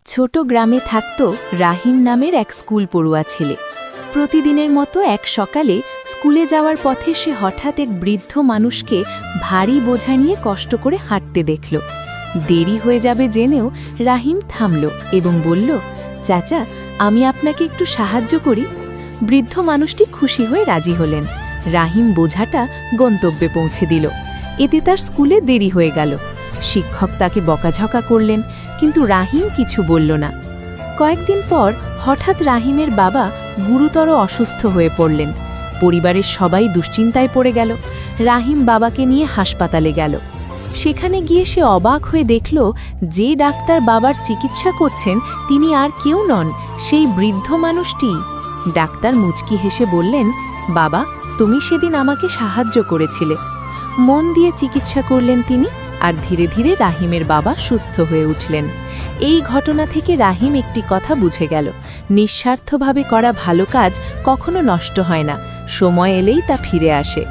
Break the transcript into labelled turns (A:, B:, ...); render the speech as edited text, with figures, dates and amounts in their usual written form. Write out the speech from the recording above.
A: ছোট গ্রামে থাকত রাহিম নামের এক স্কুল পড়ুয়া ছেলে। প্রতিদিনের মতো এক সকালে স্কুলে যাওয়ার পথে সে হঠাৎ এক বৃদ্ধ মানুষকে ভারী বোঝা নিয়ে কষ্ট করে হাঁটতে দেখল। দেরি হয়ে যাবে জেনেও রাহিম থামল এবং বলল, চাচা, আমি আপনাকে একটু সাহায্য করি। বৃদ্ধ মানুষটি খুশি হয়ে রাজি হলেন। রাহিম বোঝাটা গন্তব্যে পৌঁছে দিল। এতে তার স্কুলে দেরি হয়ে গেল। শিক্ষক তাকে বকাঝকা করলেন, কিন্তু রাহিম কিছু বলল না। কয়েকদিন পর হঠাৎ রাহিমের বাবা গুরুতর অসুস্থ হয়ে পড়লেন। পরিবারের সবাই দুশ্চিন্তায় পড়ে গেল। রাহিম বাবাকে নিয়ে হাসপাতালে গেল। সেখানে গিয়ে সে অবাক হয়ে দেখল, যে ডাক্তার বাবার চিকিৎসা করছেন তিনি আর কেউ নন, সেই বৃদ্ধ মানুষটি। ডাক্তার মুচকি হেসে বললেন, বাবা, তুমি সেদিন আমাকে সাহায্য করেছিলে। মন দিয়ে চিকিৎসা করলেন তিনি, আর ধীরে ধীরে রাহিমের বাবা সুস্থ হয়ে উঠলেন। এই ঘটনা থেকে রাহিম একটি কথা বুঝে গেল, নিঃস্বার্থভাবে করা ভালো কাজ কখনো নষ্ট হয় না, সময় এলেই তা ফিরে আসে।